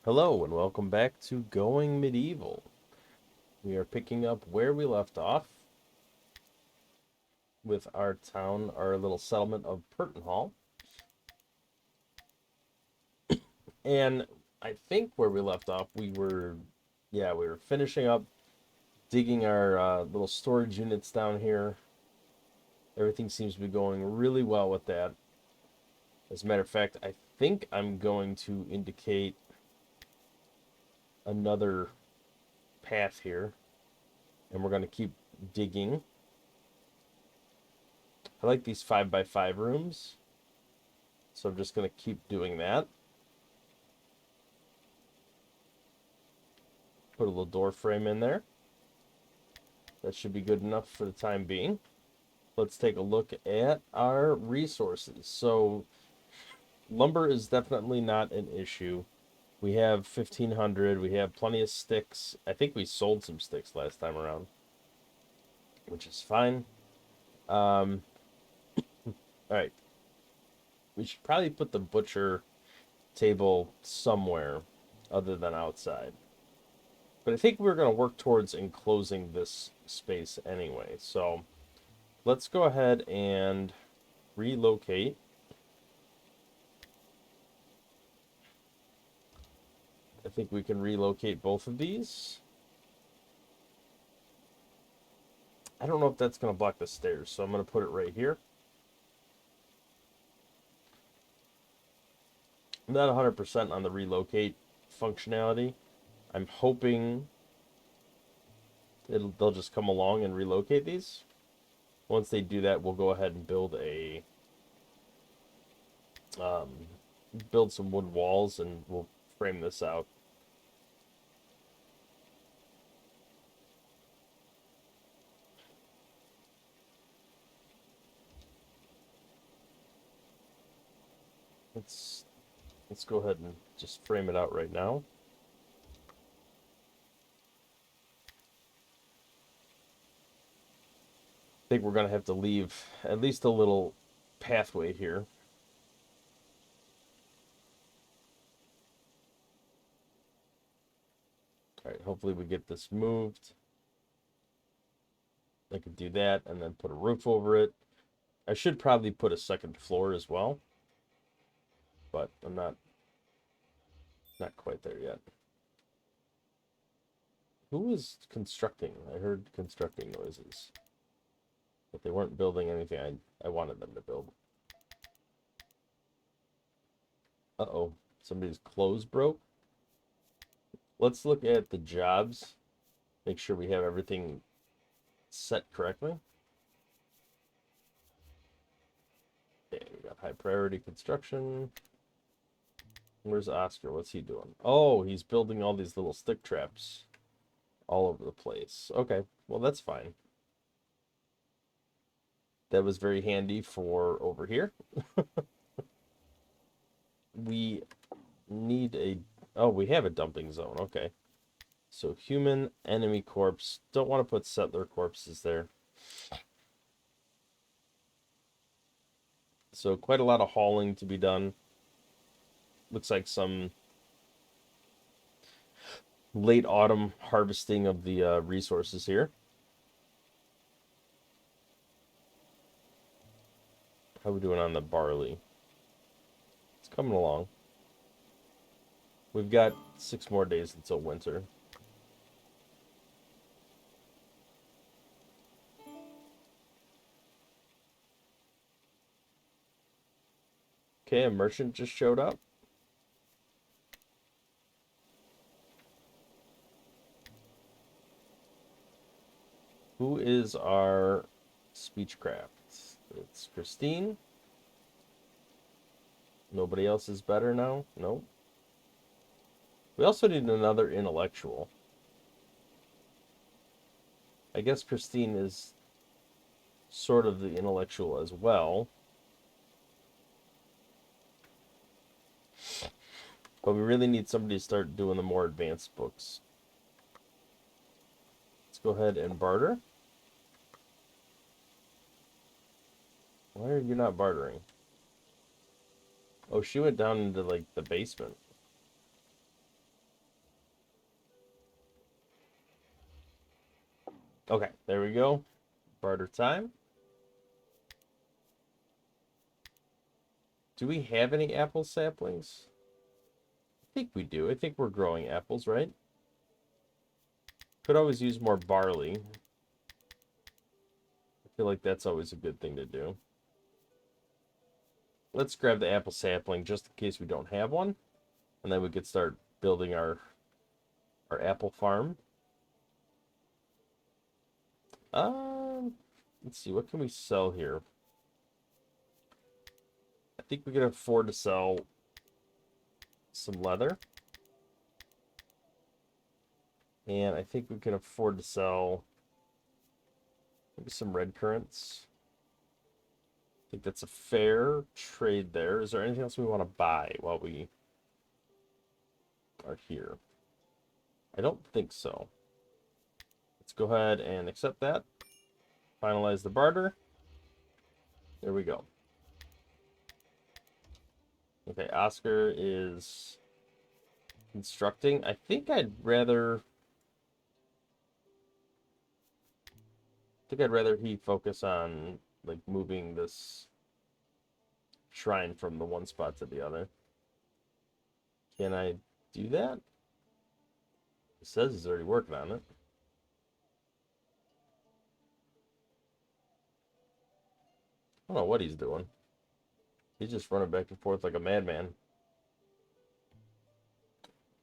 Hello and welcome back to Going Medieval. We are picking up where we left off with our town, our little settlement of Pertenhall. And I think where we left off, we were finishing up digging our little storage units down here. Everything seems to be going really well with that. As a matter of fact, I think I'm going to indicate another path here, and we're going to keep digging. I like these 5x5 rooms, so I'm just going to keep doing that. Put a little door frame in there. That should be good enough for the time being. Let's take a look at our resources. So lumber is definitely not an issue. We have 1,500. We have plenty of sticks. I think we sold some sticks last time around, which is fine. All right. We should probably put the butcher table somewhere other than outside. But I think we're going to work towards enclosing this space anyway. So let's go ahead and relocate. I think we can relocate both of these. I don't know if that's going to block the stairs, so I'm going to put it right here. I'm not 100% on the relocate functionality. I'm hoping they'll just come along and relocate these. Once they do that, we'll go ahead and build some wood walls, and we'll frame this out. Let's go ahead and just frame it out right now. I think we're going to have to leave at least a little pathway here. All right, hopefully we get this moved. I could do that and then put a roof over it. I should probably put a second floor as well, but I'm not quite there yet. Who was constructing? I heard constructing noises, but they weren't building anything I wanted them to build. Uh-oh, somebody's clothes broke. Let's look at the jobs. Make sure we have everything set correctly. Okay, we got high priority construction. Where's Oscar? What's he doing? Oh, he's building all these little stick traps all over the place. Okay, well, that's fine. That was very handy for over here. We need a... Oh, we have a dumping zone. Okay. So human, enemy corpse. Don't want to put settler corpses there. So quite a lot of hauling to be done. Looks like some late autumn harvesting of the resources here. How are we doing on the barley? It's coming along. We've got 6 more days until winter. Okay, a merchant just showed up. Who is our speechcraft? It's Christine. Nobody else is better now? No. We also need another intellectual. I guess Christine is sort of the intellectual as well. But we really need somebody to start doing the more advanced books. Let's go ahead and barter. Why are you not bartering? Oh, she went down into, like, the basement. Okay, there we go. Barter time. Do we have any apple saplings? I think we do. I think we're growing apples, right? Could always use more barley. I feel like that's always a good thing to do. Let's grab the apple sapling just in case we don't have one. And then we could start building our apple farm. Let's see, what can we sell here? I think we can afford to sell some leather. And I think we can afford to sell maybe some red currants. I think that's a fair trade there. Is there anything else we want to buy while we are here? I don't think so. Let's go ahead and accept that. Finalize the barter. There we go. Okay, Oscar is constructing. I think I'd rather he focus on like moving this shrine from the one spot to the other. Can I do that? It says he's already working on it. I don't know what he's doing. He's just running back and forth like a madman.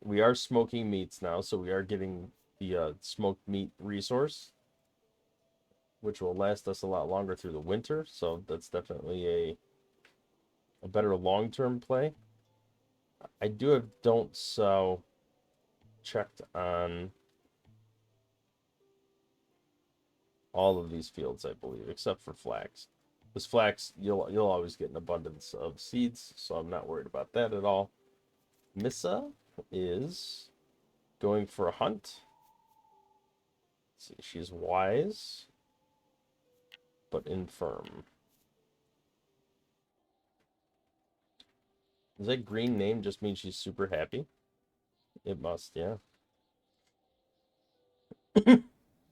We are smoking meats now, so we are getting the smoked meat resource, which will last us a lot longer through the winter. So that's definitely a better long-term play. I do have don't sow checked on all of these fields, I believe, except for flax. This flax, you'll always get an abundance of seeds, so I'm not worried about that at all. Missa is going for a hunt. Let's see, she's wise, but infirm. Does that green name just mean she's super happy? It must, yeah.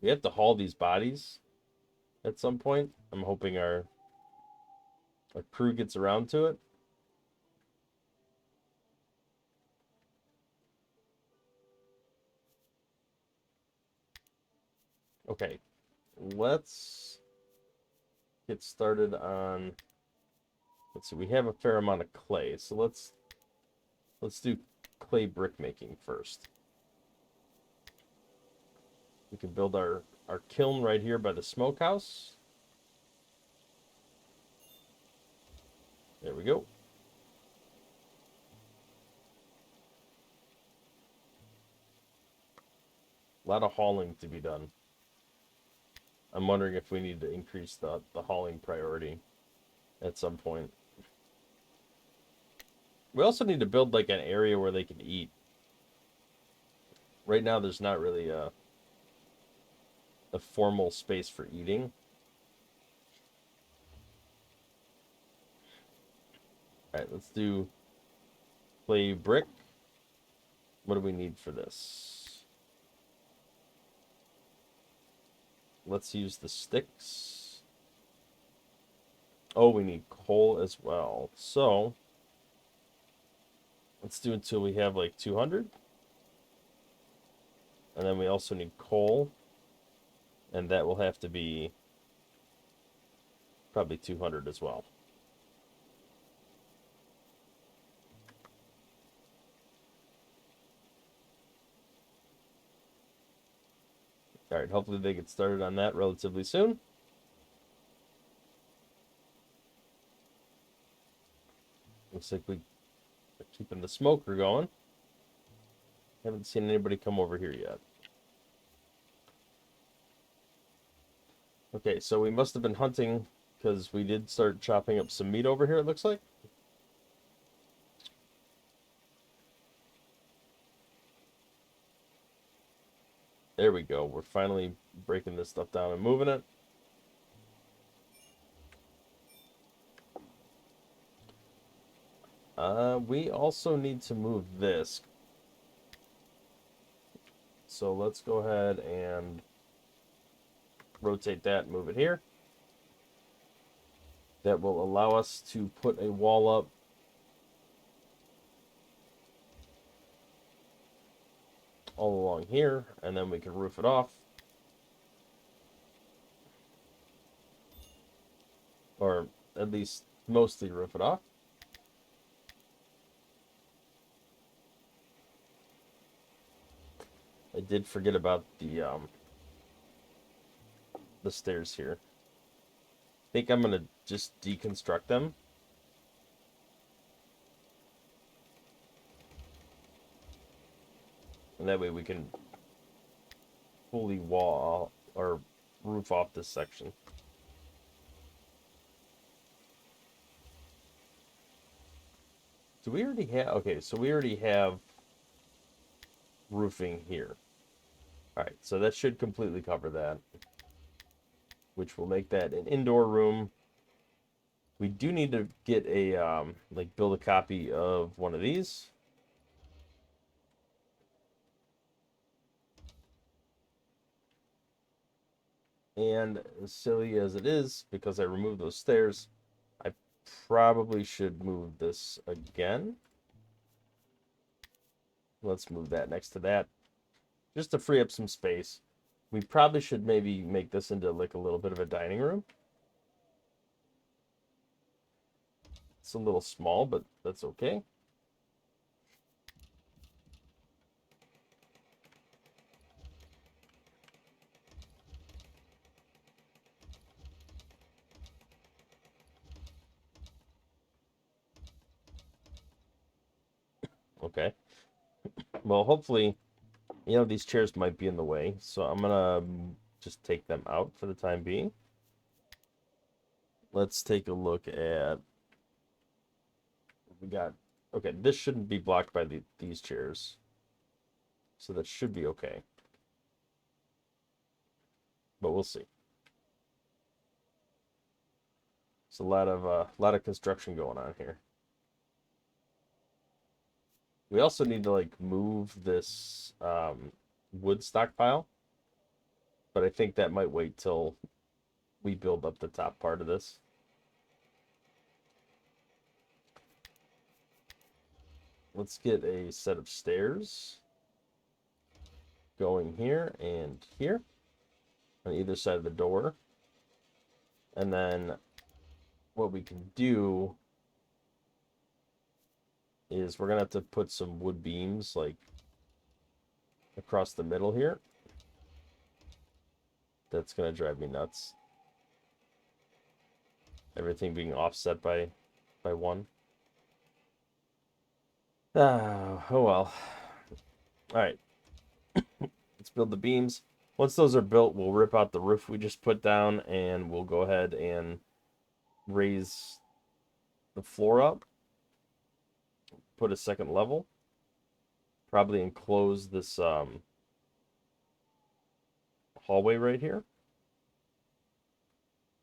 We have to haul these bodies at some point. I'm hoping our crew gets around to it. Okay, let's get started on. Let's see, we have a fair amount of clay, so let's do clay brick making first. We can build our kiln right here by the smokehouse. There we go. A lot of hauling to be done. I'm wondering if we need to increase the hauling priority at some point. We also need to build like an area where they can eat. Right now there's not really a formal space for eating. Alright, let's do clay brick. What do we need for this? Let's use the sticks. Oh, we need coal as well. So, let's do until we have like 200. And then we also need coal. And that will have to be probably 200 as well. Alright, hopefully they get started on that relatively soon. Looks like we're keeping the smoker going. Haven't seen anybody come over here yet. Okay, so we must have been hunting because we did start chopping up some meat over here, it looks like. There we go. We're finally breaking this stuff down and moving it. We also need to move this. So let's go ahead and rotate that, move it here. That will allow us to put a wall up all along here, and then we can roof it off. Or at least mostly roof it off. I did forget about the stairs here. I think I'm gonna just deconstruct them. And that way we can fully wall or roof off this section. Do we already have... Okay, so we already have roofing here. Alright, so that should completely cover that. Which will make that an indoor room. We do need to get a, like, build a copy of one of these. And as silly as it is, because I removed those stairs, I probably should move this again. Let's move that next to that, just to free up some space. We probably should maybe make this into like a little bit of a dining room. It's a little small, but that's okay. Okay. Well, hopefully, you know, these chairs might be in the way, so I'm gonna just take them out for the time being. Let's take a look at what we got. Okay, this shouldn't be blocked by these chairs, so that should be okay. But we'll see. It's a lot of construction going on here. We also need to like move this wood stockpile, but I think that might wait till we build up the top part of this. Let's get a set of stairs going here and here on either side of the door. And then what we can do is we're gonna have to put some wood beams like across the middle here. That's gonna drive me nuts. Everything being offset by one. Oh well. Alright. Let's build the beams. Once those are built, we'll rip out the roof we just put down, and we'll go ahead and raise the floor up. Put a second level. Probably enclose this hallway right here.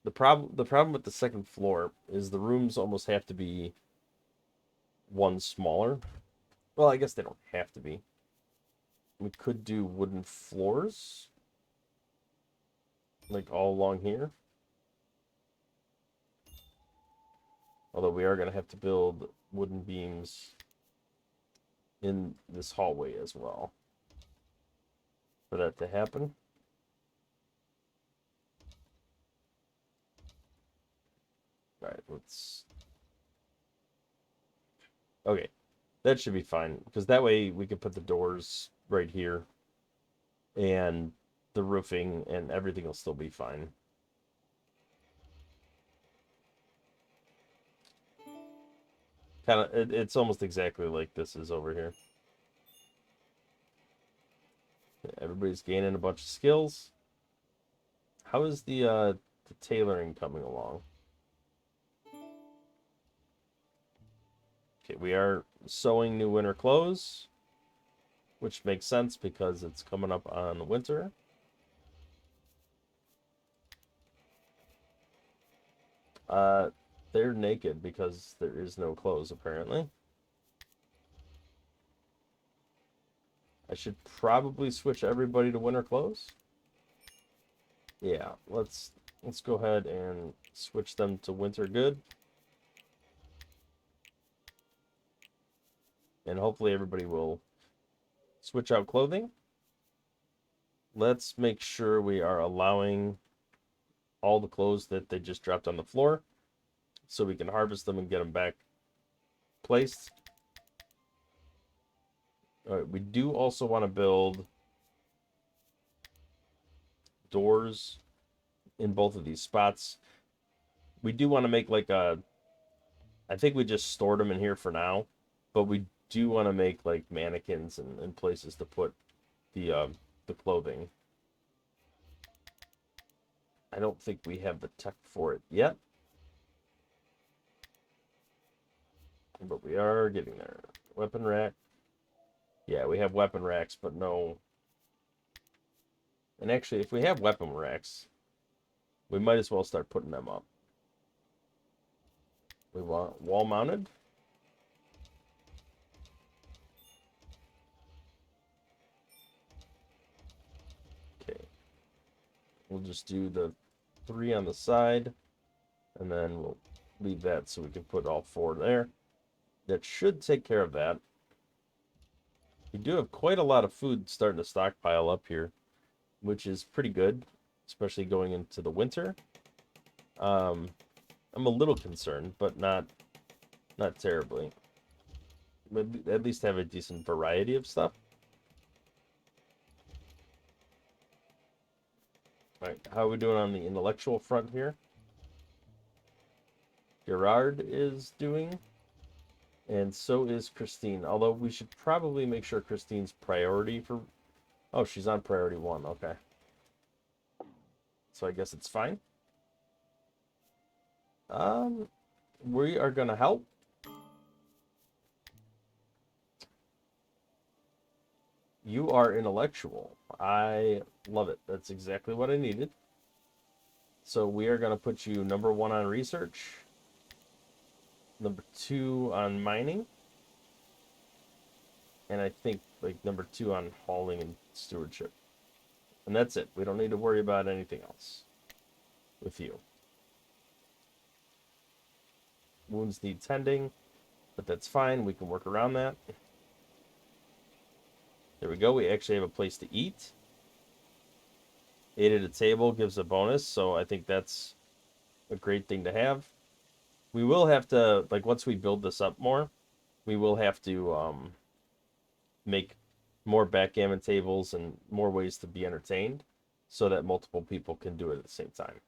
The problem with the second floor is the rooms almost have to be one smaller. Well, I guess they don't have to be. We could do wooden floors, like all along here. Although we are going to have to build wooden beams in this hallway as well for that to happen. All right, let's... Okay, that should be fine, because that way we can put the doors right here, and the roofing and everything will still be fine. Kind of, it's almost exactly like this is over here. Everybody's gaining a bunch of skills. How is the tailoring coming along? Okay, we are sewing new winter clothes, which makes sense because it's coming up on winter. They're naked because there is no clothes, apparently. I should probably switch everybody to winter clothes. Yeah, let's go ahead and switch them to winter good. And hopefully everybody will switch out clothing. Let's make sure we are allowing all the clothes that they just dropped on the floor so we can harvest them and get them back placed. All right, we do also want to build doors in both of these spots. We do want to make like a, I think we just stored them in here for now, but we do want to make like mannequins and places to put the clothing. I don't think we have the tech for it yet, but we are getting there. Weapon rack. Yeah, we have weapon racks, but no. And actually, if we have weapon racks, we might as well start putting them up. We want wall mounted. Okay. We'll just do the 3 on the side, and then we'll leave that so we can put all 4 there. That should take care of that. We do have quite a lot of food starting to stockpile up here, which is pretty good, especially going into the winter. I'm a little concerned, but not terribly. But at least have a decent variety of stuff. All right, how are we doing on the intellectual front here? Gerard is doing, and so is Christine. Although we should probably make sure Christine's priority for... Oh, she's on priority 1, okay. So I guess it's fine. We are gonna help. You are intellectual. I love it. That's exactly what I needed. So we are gonna put you number 1 on research, number 2 on mining, and I think like number 2 on hauling and stewardship. And that's it. We don't need to worry about anything else with you. Wounds need tending, but that's fine. We can work around that. There we go. We actually have a place to eat. 8 at a table gives a bonus, so I think that's a great thing to have. We will have to, like, once we build this up more, we will have to make more backgammon tables and more ways to be entertained so that multiple people can do it at the same time.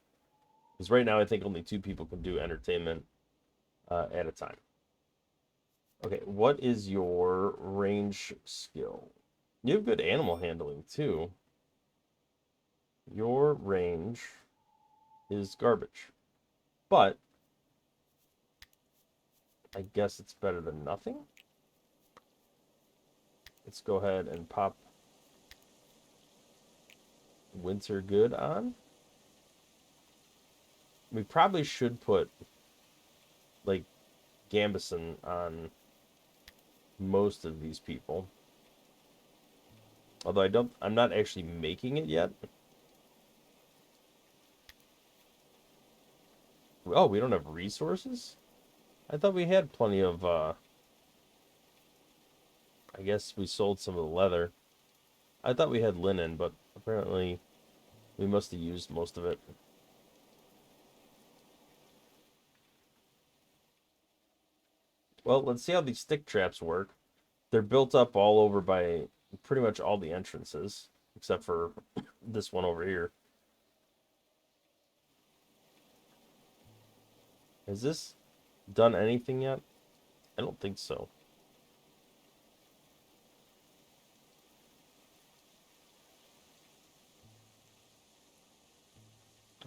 Because right now I think only 2 people can do entertainment at a time. Okay, what is your range skill? You have good animal handling too. Your range is garbage. But I guess it's better than nothing. Let's go ahead and pop winter good on. We probably should put like Gambison on most of these people. Although I'm not actually making it yet. Oh, we don't have resources? I thought we had plenty of, I guess we sold some of the leather. I thought we had linen, but apparently we must have used most of it. Well, let's see how these stick traps work. They're built up all over by pretty much all the entrances, except for this one over here. Has this done anything yet? I don't think so.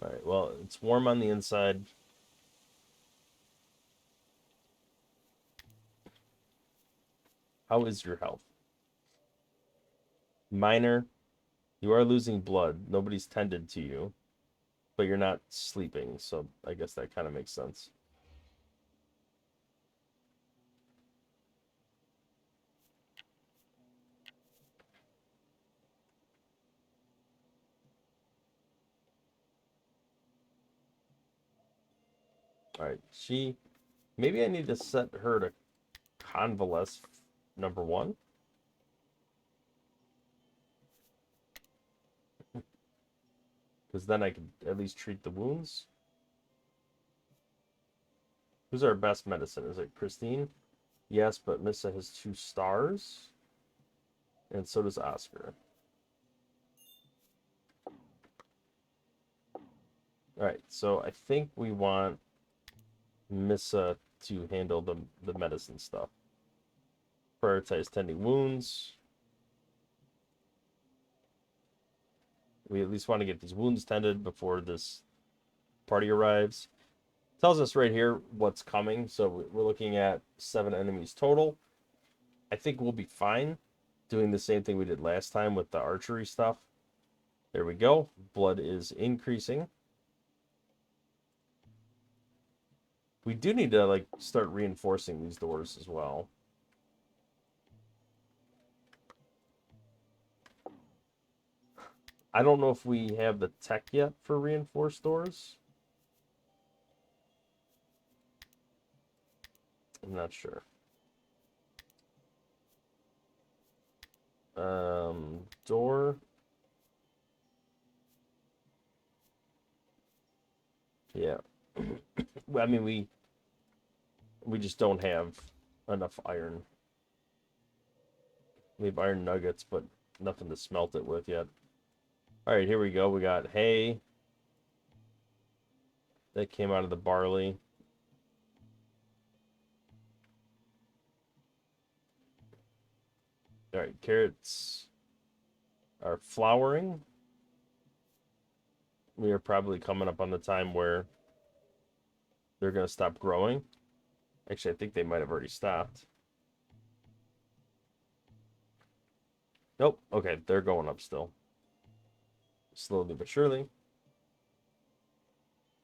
All right, well, it's warm on the inside. How is your health? Minor, you are losing blood. Nobody's tended to you, but you're not sleeping, so I guess that kind of makes sense. Alright, she... Maybe I need to set her to convalesce #1. Because then I can at least treat the wounds. Who's our best medicine? Is it Christine? Yes, but Missa has 2 stars. And so does Oscar. Alright, so I think we want Missa to handle the medicine stuff. Prioritize tending wounds. We at least want to get these wounds tended before this party arrives. Tells us right here what's coming. So we're looking at 7 enemies total. I think we'll be fine doing the same thing we did last time with the archery stuff. There we go. Blood is increasing. We do need to like start reinforcing these doors as well. I don't know if we have the tech yet for reinforced doors. I'm not sure. Door. Yeah. I mean, we just don't have enough iron. We have iron nuggets, but nothing to smelt it with yet. All right, here we go. We got hay. That came out of the barley. All right, carrots are flowering. We are probably coming up on the time where they're going to stop growing. Actually, I think they might have already stopped. Nope. Okay, they're going up still. Slowly but surely.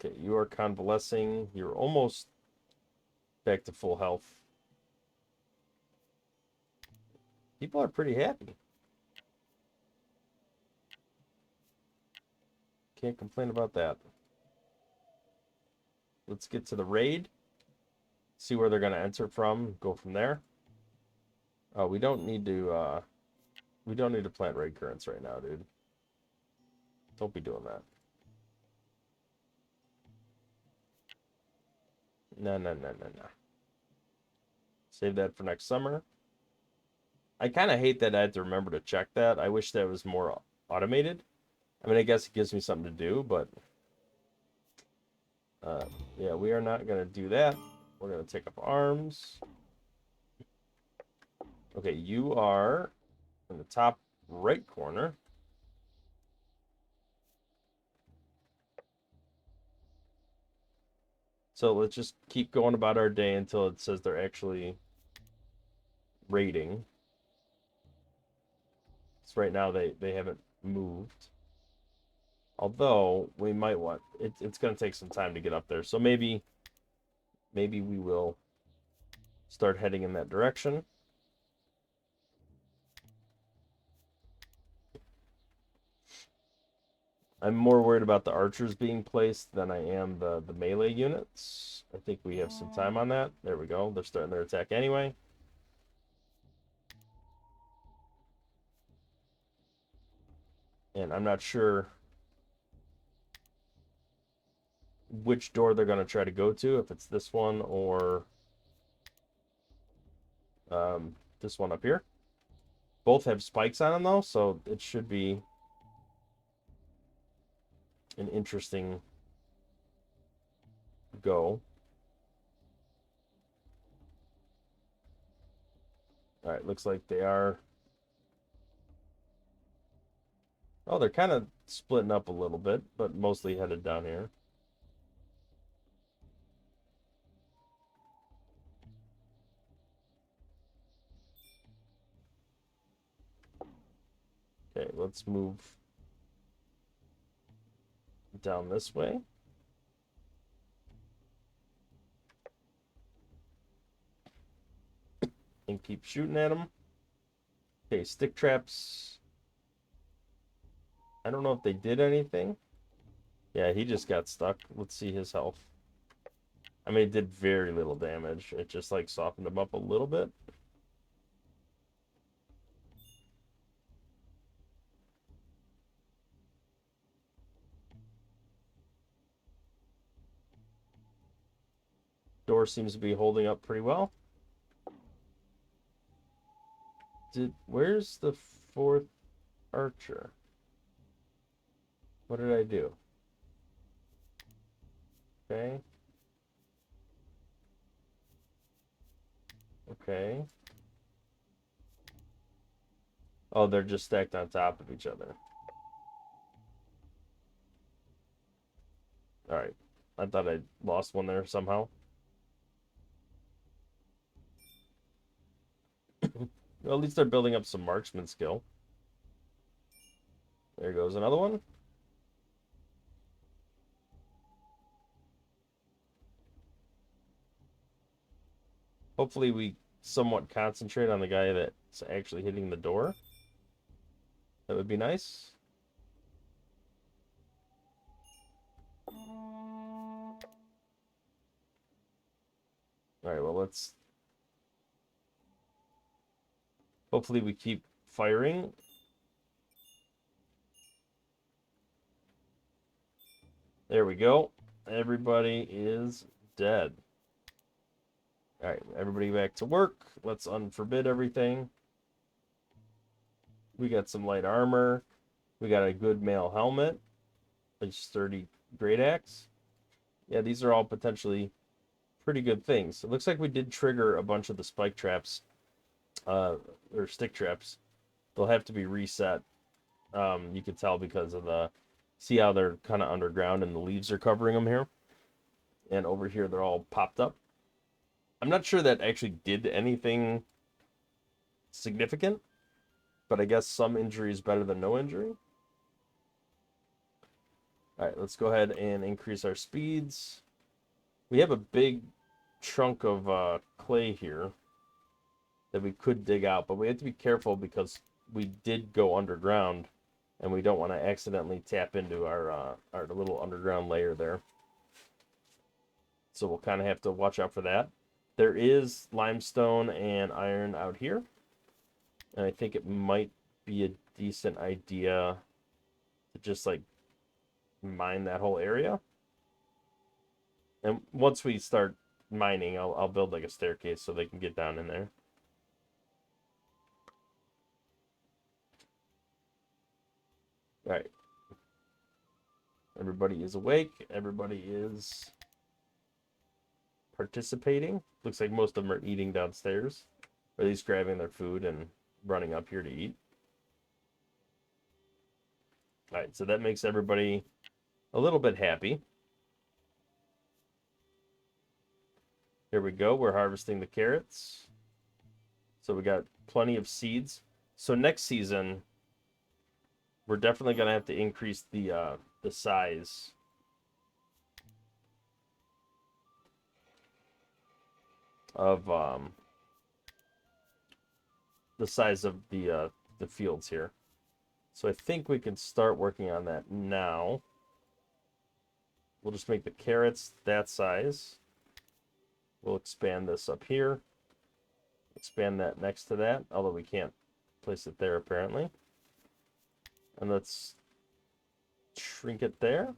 Okay, you are convalescing. You're almost back to full health. People are pretty happy. Can't complain about that. Let's get to the raid. See where they're going to enter from. Go from there. Oh, we don't need to plant raid currents right now, dude. Don't be doing that. No. Save that for next summer. I kind of hate that I had to remember to check that. I wish that was more automated. I mean, I guess it gives me something to do, but yeah, we are not going to do that. We're going to take up arms. Okay, you are in the top right corner. So let's just keep going about our day until it says they're actually raiding. So right now they haven't moved. Although we might want it's going to take some time to get up there. So maybe we will start heading in that direction. I'm more worried about the archers being placed than I am the melee units. I think we have some time on that. There we go. They're starting their attack anyway. And I'm not sure which door they're going to try to go to, if it's this one or this one up here. Both have spikes on them, though, so it should be an interesting go. All right, looks like they are... Oh, they're kind of splitting up a little bit, but mostly headed down here. Okay, let's move down this way. And keep shooting at them. Okay, stick traps. I don't know if they did anything. Yeah, he just got stuck. Let's see his health. I mean, it did very little damage. It just like softened them up a little bit. Door seems to be holding up pretty well. Where's the fourth archer? What did I do? Okay. Okay. Oh, they're just stacked on top of each other. All right. I thought I lost one there somehow. Well, at least they're building up some marksman skill. There goes another one. Hopefully we somewhat concentrate on the guy that's actually hitting the door. That would be nice. All right, well, let's... Hopefully we keep firing. There we go. Everybody is dead. All right, everybody back to work. Let's unforbid everything. We got some light armor. We got a good mail helmet. A sturdy great axe. Yeah, these are all potentially pretty good things. It looks like we did trigger a bunch of the spike traps, or stick traps. They'll have to be reset. You can tell because of the... See how they're kind of underground and the leaves are covering them here? And over here, they're all popped up. I'm not sure that actually did anything significant, but I guess some injury is better than no injury. All right, let's go ahead and increase our speeds. We have a big chunk of clay here that we could dig out, but we have to be careful because we did go underground, and we don't want to accidentally tap into our little underground layer there. So we'll kind of have to watch out for that. There is limestone and iron out here, and I think it might be a decent idea to just like mine that whole area. And once we start mining, I'll build like a staircase so they can get down in there. All right. Everybody is awake. Everybody is participating. Looks like most of them are eating downstairs, or at least grabbing their food and running up here to eat. All right, so that makes everybody a little bit happy. Here we go. We're harvesting the carrots. So we got plenty of seeds. So next season, we're definitely going to have to increase the size of the fields here. So I think we can start working on that now. We'll just make the carrots that size. We'll expand this up here. Expand that next to that, although we can't place it there apparently. And let's shrink it there.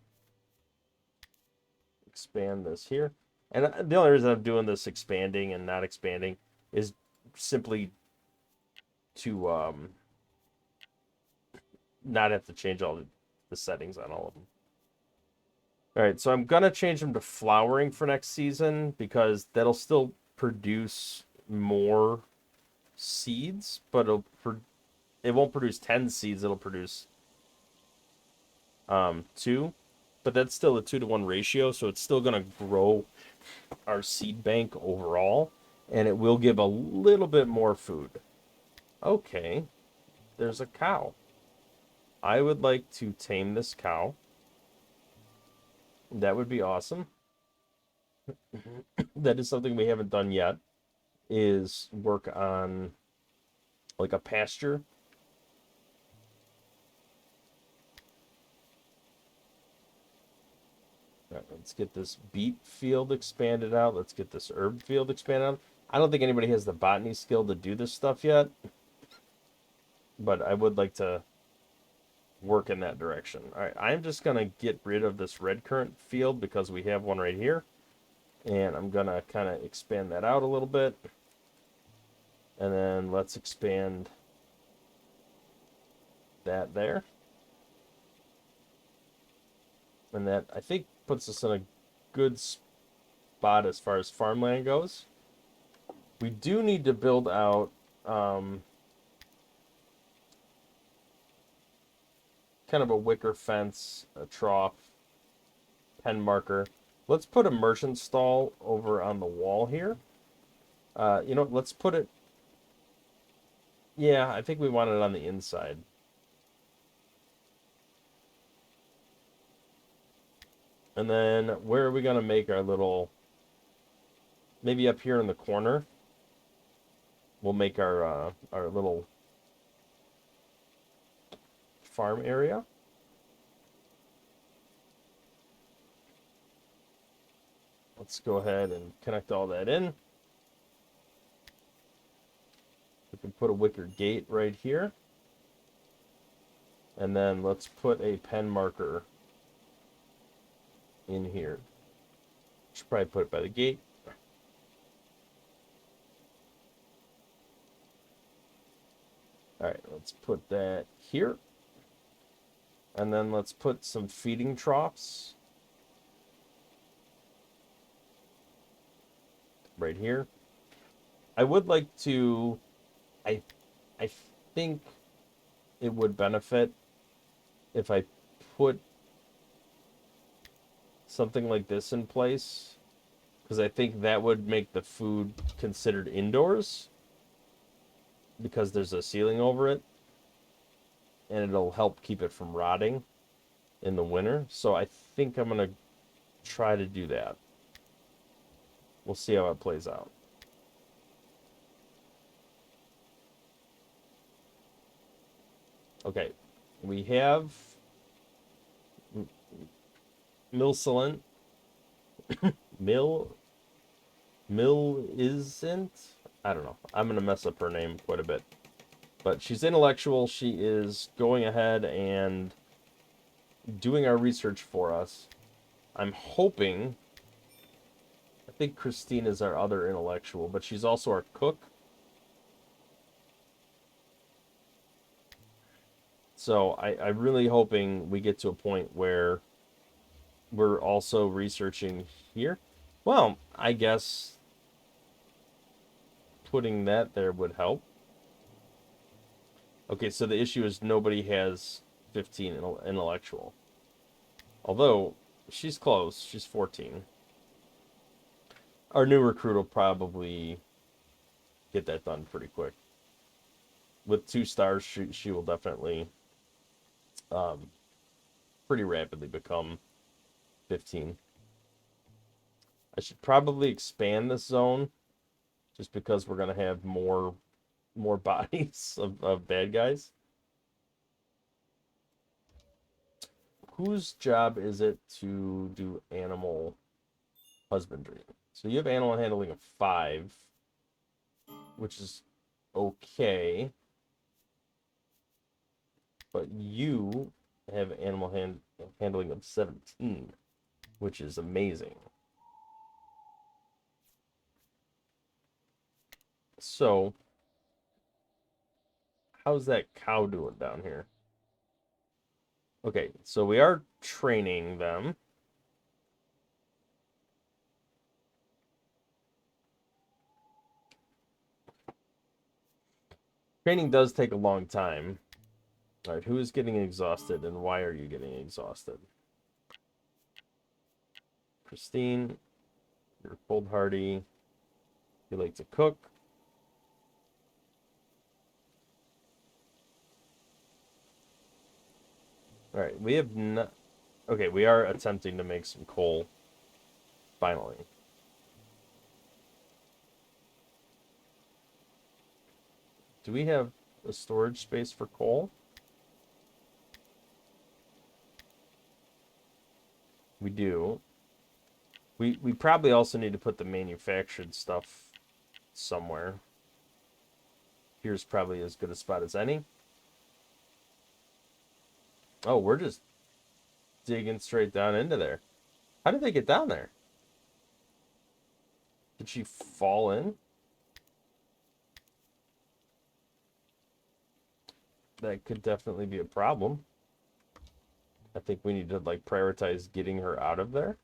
Expand this here. And the only reason I'm doing this expanding and not expanding is simply to not have to change all the settings on all of them. All right, so I'm going to change them to flowering for next season because that'll still produce more seeds, but it won't produce 10 seeds, it'll produce 2. But that's still a 2-to-1 ratio, so it's still going to grow our seed bank overall, and it will give a little bit more food. Okay, there's a cow. I would like to tame this cow. That would be awesome. That is something we haven't done yet, is work on like a pasture. All right, let's get this beet field expanded out. Let's get this herb field expanded out. I don't think anybody has the botany skill to do this stuff yet, but I would like to work in that direction. All right, I'm just going to get rid of this red currant field because we have one right here. And I'm going to kind of expand that out a little bit. And then let's expand that there. And that, I think, puts us in a good spot as far as farmland goes. We do need to build out kind of a wicker fence, a trough, pen marker. Let's put a merchant stall over on the wall here. You know, let's put it... Yeah, I think we want it on the inside. And then where are we going to make our little... Maybe up here in the corner. We'll make our little farm area. Let's go ahead and connect all that in. We can put a wicker gate right here. And then let's put a pen marker in here. Should probably put it by the gate. All right, let's put that here. And then let's put some feeding troughs right here. I would like to... I think it would benefit if I put something like this in place, because I think that would make the food considered indoors because there's a ceiling over it, and it'll help keep it from rotting in the winter. So I think I'm going to try to do that. We'll see how it plays out. Okay, we have Millicent. Mill isn't. I don't know. I'm gonna mess up her name quite a bit, but she's intellectual. She is going ahead and doing our research for us. I'm hoping. I think Christine is our other intellectual, but she's also our cook. So I'm really hoping we get to a point where we're also researching here. Well, I guess putting that there would help. Okay, so the issue is nobody has 15 intellectual. Although, she's close. She's 14. Our new recruit will probably get that done pretty quick. With 2 stars, she will definitely pretty rapidly become 15. I should probably expand this zone just because we're going to have more bodies of bad guys. Whose job is it to do animal husbandry? So you have animal handling of 5, which is okay. But you have animal handling of 17, which is amazing. So, how's that cow doing down here? Okay, so we are training them. Training does take a long time. All right, who is getting exhausted and why are you getting exhausted? Christine, you're cold hardy. You like to cook. All right, we have not... Okay, we are attempting to make some coal. Finally. Do we have a storage space for coal? We do. We probably also need to put the manufactured stuff somewhere. Here's probably as good a spot as any. Oh, we're just digging straight down into there. How did they get down there? Did she fall in? That could definitely be a problem. I think we need to like prioritize getting her out of there.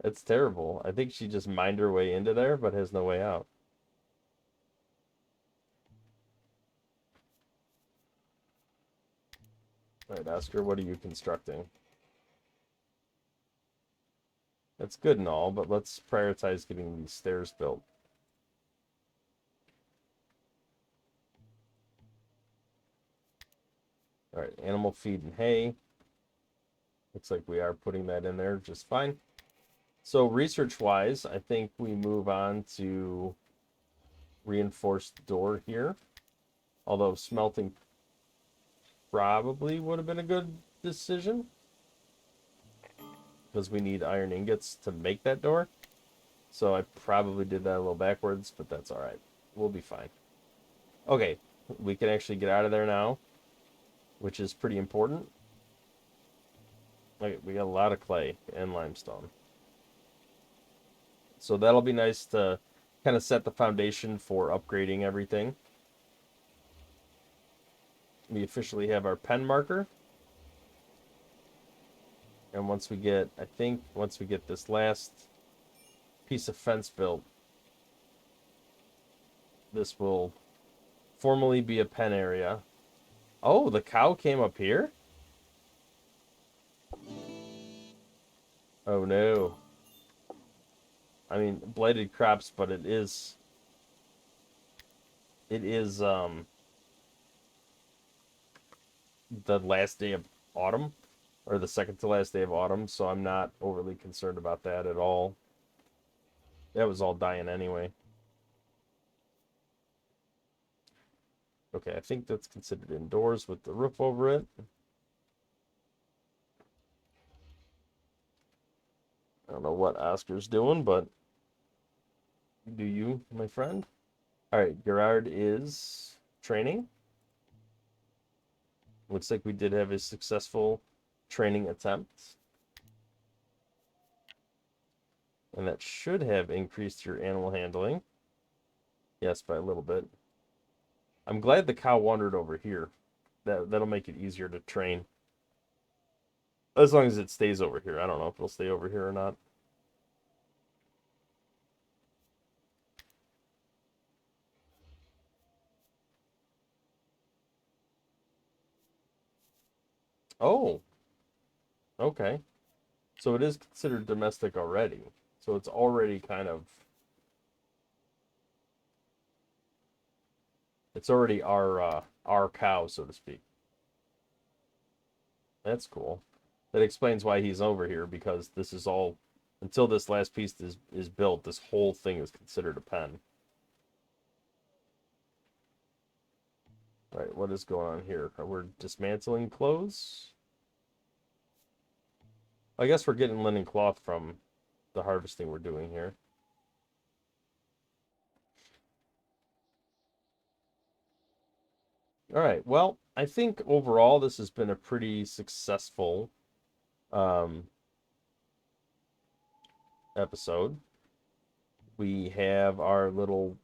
It's terrible. I think she just mined her way into there, but has no way out. All right, Oscar, what are you constructing? That's good and all, but let's prioritize getting these stairs built. All right, animal feed and hay. Looks like we are putting that in there just fine. So research-wise, I think we move on to reinforced door here. Although smelting probably would have been a good decision, because we need iron ingots to make that door. So I probably did that a little backwards, but that's all right. We'll be fine. Okay, we can actually get out of there now, which is pretty important. Okay, we got a lot of clay and limestone. So that'll be nice to kind of set the foundation for upgrading everything. We officially have our pen marker. And once we get, I think, once we get this last piece of fence built, this will formally be a pen area. Oh, the cow came up here? Oh no. I mean, blighted crops, but it is the last day of autumn, or the second to last day of autumn, so I'm not overly concerned about that at all. That was all dying anyway. Okay, I think that's considered indoors with the roof over it. I don't know what Oscar's doing, but do you, my friend? All right, Gerard is training. Looks like we did have a successful training attempt. And that should have increased your animal handling. Yes, by a little bit. I'm glad the cow wandered over here. That'll make it easier to train. As long as it stays over here. I don't know if it'll stay over here or not. Oh, okay. So it is considered domestic already. So it's already kind of, it's already our cow, so to speak. That's cool. That explains why he's over here, because this is all, until this last piece is built, this whole thing is considered a pen. All right, what is going on here? We're dismantling clothes. I guess we're getting linen cloth from the harvesting we're doing here. All right, well, I think overall this has been a pretty successful um, episode. We have our little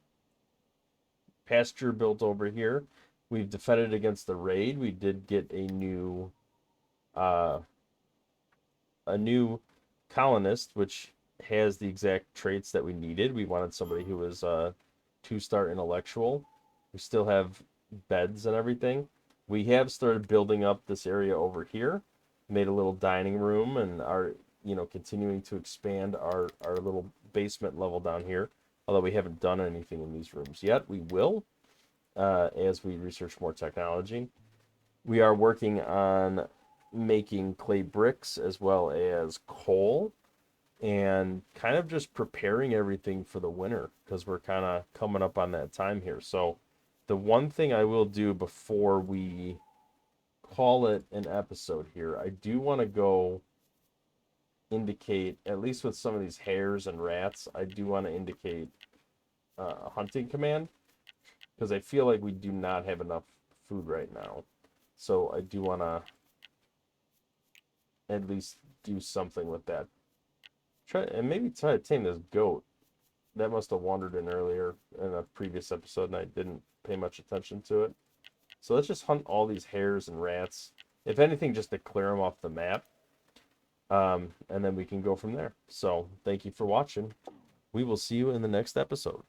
pasture built over here. We've defended against the raid. We did get uh, a new colonist, which has the exact traits that we needed. We wanted somebody who was a 2-star intellectual. We still have beds and everything. We have started building up this area over here. Made a little dining room and are, continuing to expand our little basement level down here. Although we haven't done anything in these rooms yet, we will as we research more technology. We are working on making clay bricks as well as coal, and kind of just preparing everything for the winter, because we're kind of coming up on that time here. So the one thing I will do before we call it an episode here, I do want to go indicate, at least with some of these hares and rats, I do want to indicate a hunting command, because I feel like we do not have enough food right now. So I do want to at least do something with that. Maybe try to tame this goat. That must have wandered in earlier in a previous episode, and I didn't pay much attention to it. So let's just hunt all these hares and rats. If anything, just to clear them off the map. And then we can go from there. So thank you for watching. We will see you in the next episode.